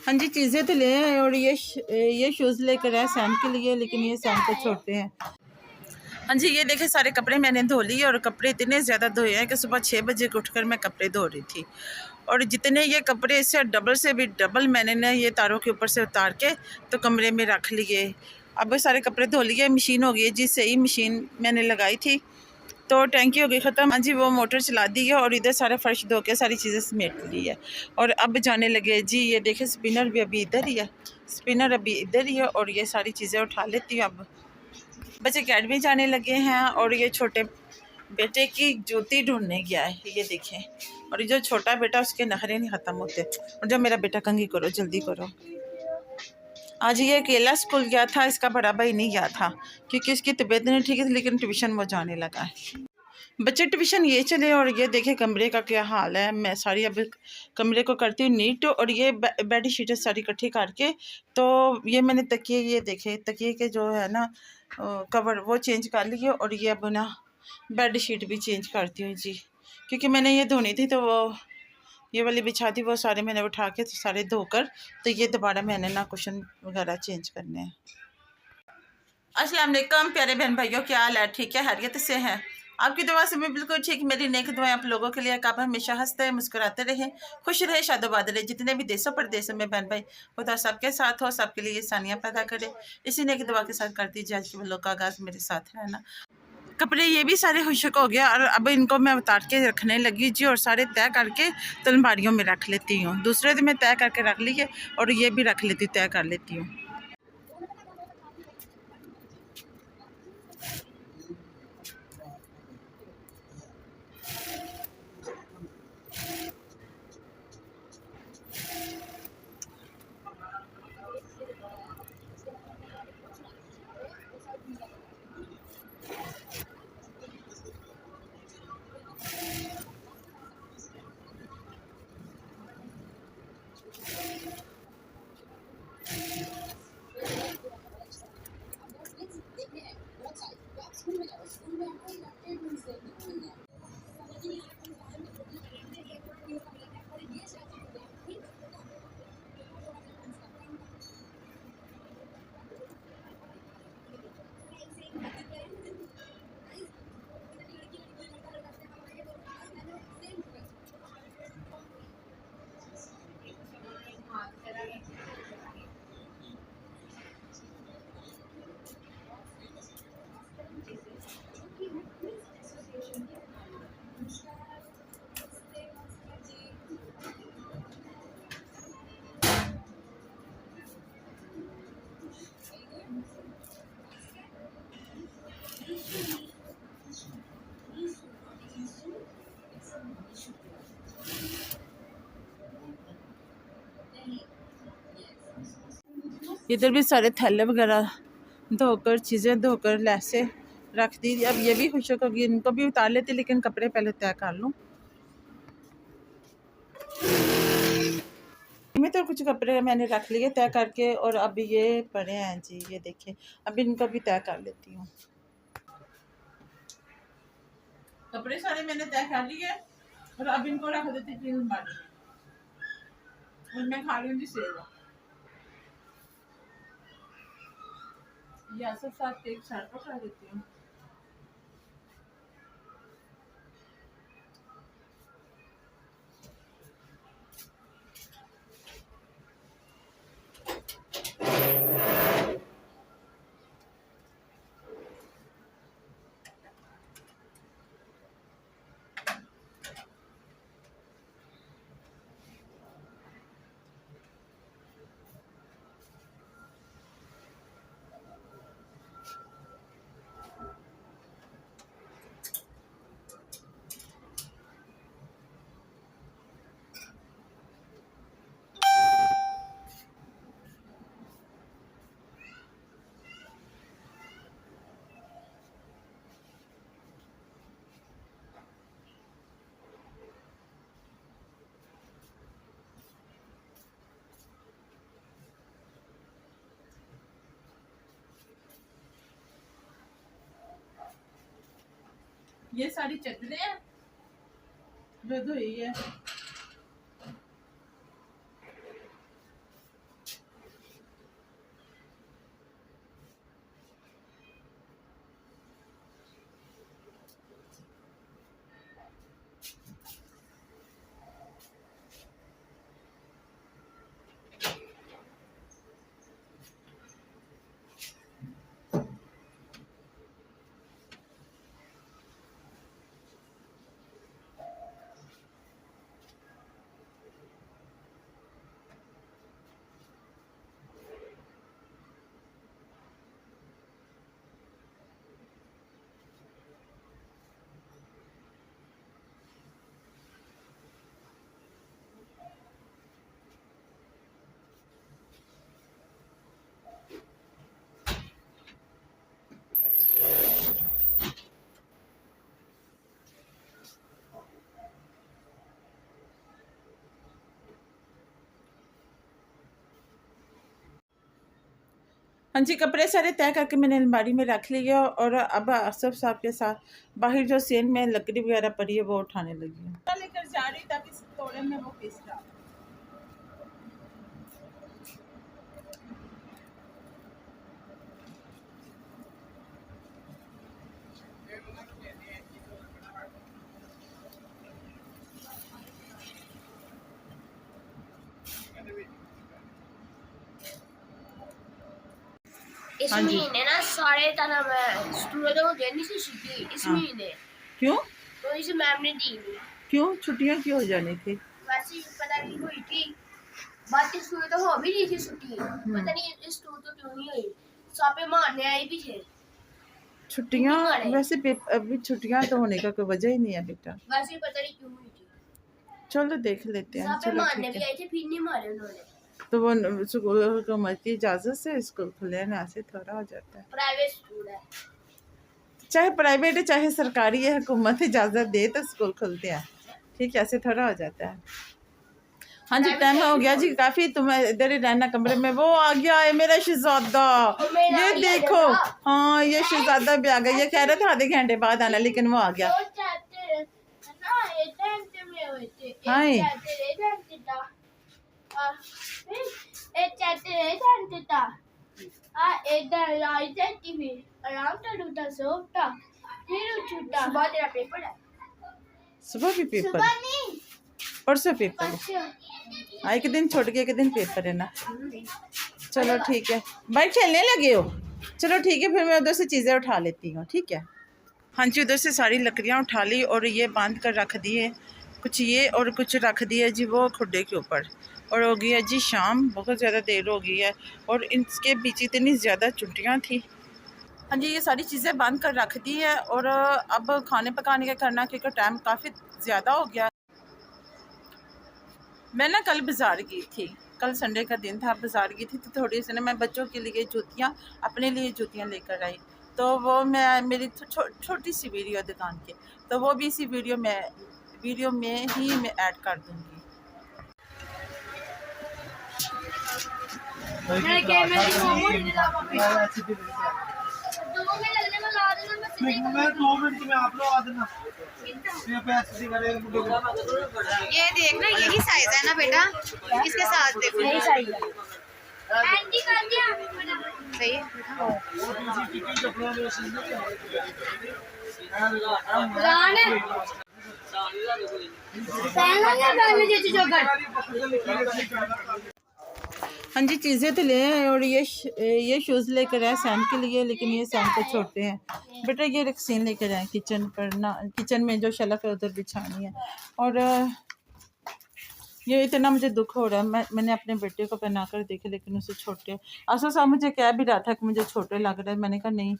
हाँ जी, चीज़ें तो ले आए और ये शूज़ लेकर आए सैम के लिए, लेकिन ये सैम को छोटे हैं। हाँ जी, ये देखे सारे कपड़े मैंने धो लिए और कपड़े इतने ज़्यादा धोए हैं कि सुबह 6 बजे उठकर मैं कपड़े धो रही थी। और जितने ये कपड़े, इससे डबल से भी डबल मैंने ना ये तारों के ऊपर से उतार के तो कमरे में रख लिए। अब सारे कपड़े धो लिए, मशीन हो गई जी सही, मशीन मैंने लगाई थी तो टैंकी हो गई ख़त्म। हाँ जी, वो मोटर चला दी है और इधर सारा फर्श धो के सारी चीज़ें समेट ली है और अब जाने लगे जी। ये देखें स्पिनर भी अभी इधर ही है, स्पिनर अभी इधर ही है और ये सारी चीज़ें उठा लेती हूँ। अब बच्चे अकेडमी जाने लगे हैं और ये छोटे बेटे की जूती ढूंढने गया है, ये देखें। और ये जो छोटा बेटा उसके नखरे नहीं ख़त्म होते। और जब मेरा बेटा कंघी करो जल्दी करो। आज ये अकेला स्कूल गया था, इसका बड़ा भाई नहीं गया था क्योंकि इसकी तबीयत नहीं ठीक है, लेकिन ट्यूशन वो जाने लगा है। बच्चे ट्यूशन ये चले और ये देखे कमरे का क्या हाल है। मैं सारी अब कमरे को करती हूँ नीट और ये बेड शीटें सारी इकट्ठी करके तो ये मैंने तकिए, ये देखे तकिए के जो है ना कवर वो चेंज कर लिए और ये अब ना बेड शीट भी चेंज करती हूँ जी, क्योंकि मैंने ये धोनी थी तो वो ये वाली बिछा थी, वो सारे मैंने उठा के सारे धोकर तो ये दोबारा मैंने ना कुशन वगैरह चेंज करने हैं। अस्सलाम वालेकुम प्यारे बहन भाइयों, क्या हाल है? ठीक है, हैरियत से हैं? आपकी दुआ से मैं बिल्कुल ठीक। मेरी नेक दुआएं आप लोगों के लिए, आप हमेशा हंसते मुस्कुराते रहें, खुश रहे, शादोबाद रहे। जितने भी देशों परदेशों में बहन भाई खुदा सबके साथ हो, सबके लिए आसानियाँ पैदा करे। इसी नेक दुआ के साथ करती जाए आज के व्लॉग का आगाज़ मेरे साथ है ना। कपड़े ये भी सारे खुशक हो गया और अब इनको मैं उतार के रखने लगी जी और सारे तय करके तो अलमारियों में रख लेती हूँ। दूसरे दिन मैं तय करके रख लिए और ये भी रख लेती, तय कर लेती हूँ। इधर भी सारे थैले वगैरह धोकर, चीज़ें धोकर लैसे रख दी। अब ये भी खुशक होगी, इनको भी उतार लेती, लेकिन कपड़े पहले तय कर लूँ। में तो कुछ कपड़े मैंने रख लिए तय करके और अब ये पड़े हैं जी, ये देखें। अब इनको भी तय कर लेती हूँ। कपड़े सारे मैंने तय कर लिए और अब इनको रख देती थी अलमारी में। और मैं खा रही हूँ जी सेव। या सब साथ एक साथ पकड़ा देती हूँ। ये सारी चद्दरें हैं, जो धोई है। हाँ जी, कपड़े सारे तय करके मैंने अलमारी में रख लिया और अब आसफ साहब के साथ बाहर जो सेन में लकड़ी वगैरह पड़ी है वो उठाने लगी हूँ। लेकर जा रही ताकि तोड़े में वो पीस रहा। इस महीने ना सारे तरह मैं स्टूडेंट हो गए नहीं सी छुट्टी इस महीने। क्यों? तो इसे मैम ने दी नहीं। क्यों छुट्टियां क्यों हो जानी थी? वैसे ही पता नहीं हुई थी, बाकी स्कूल तो हो भी रही थी छुट्टी, पता नहीं इस स्कूल तो क्यों नहीं हुई। सापे मारने आए भी थे छुट्टियां। वैसे अभी छुट्टियां तो होने का कोई वजह ही नहीं है बेटा। वैसे ही पता नहीं क्यों हुई थी। चलो देख लेते हैं। सापे चलो मारने ठीक भी है। आए थे, फिर नहीं मारे उन्होंने। तो वो स्कूल हुकूमत की इजाज़त से स्कूल खुले ना, ऐसे थोड़ा हो जाता है। प्राइवेट स्कूल है, चाहे प्राइवेट है चाहे सरकारी है, हुकूमत इजाज़त दे तो स्कूल खुलते हैं। ठीक है, ऐसे थोड़ा हो जाता है। हाँ जी, टाइम हो गया जी काफ़ी। तुम्हें इधर ही रहना कमरे में। वो आ गया है मेरा शहजादा, ये देखो। हाँ, ये शहजादा भी आ गया। ये कह रहे थे आधे घंटे बाद आना, लेकिन वो आ गया। हाय सुबह भी पेपर, परसों पेपर है। हाँ, एक दिन छोड़ के एक दिन पेपर है ना। चलो ठीक है, भाई खेलने लगे हो? चलो ठीक है, फिर मैं उधर से चीज़ें उठा लेती हूँ। ठीक है। हाँ जी, उधर से सारी लकड़ियाँ उठा ली और ये बांध कर रख दिए, कुछ ये और कुछ रख दिया जी वो खुड्डे के ऊपर। और हो गई है जी शाम, बहुत ज़्यादा देर हो गई है और इसके पीछे इतनी ज़्यादा चुंटियाँ थी। हाँ जी, ये सारी चीज़ें बांध कर रख दी है और अब खाने पकाने का करना, क्योंकि टाइम काफ़ी ज़्यादा हो गया। मैं ना कल बाज़ार गई थी, कल संडे का दिन था, बाज़ार गई थी तो थोड़ी सी ना मैं बच्चों के लिए जूतियाँ, अपने लिए जूतियाँ लेकर आई। तो वो मैं मेरी छोटी सी वीडियो दुकान की, तो वो भी इसी वीडियो में ही मैं ऐड कर दूँगी। ये देख ना, यही साइज है ना बेटा, इसके साथ देखो यही साइज है। सही है। हाँ जी, चीज़ें तो ले आए और ये शूज़ लेकर आए सैम के लिए, लेकिन ये सैम को छोटे हैं। बेटा ये रक्सीन लेकर आए किचन पर ना, किचन में जो शलक है उधर बिछानी है। और ये इतना मुझे दुख हो रहा है, मैंने अपने बेटे को पहना कर देखे लेकिन उसे छोटे। आसो साहब मुझे कह भी रहा था कि मुझे छोटे लग रहे हैं, मैंने कहा नहीं,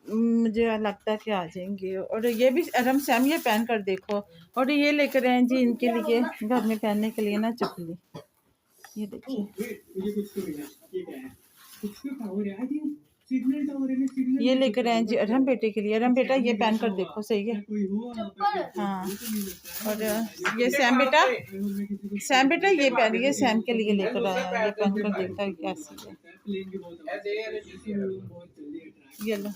मुझे लगता है कि आ जाएंगे। और ये भी अरम सैम ये पहन कर देखो। और ये लेकर आए जी इनके लिए घर में पहनने के लिए ना चपली, ये देखिए ये लेकर आए जी अरहम बेटे के लिए। अरहम बेटा ये पहन कर देखो, सही है। हाँ, और ये सैम बेटा ये पहन, ये सैम के लिए लेकर आया है, ये पहन कर देखता है कैसी है। ये लो,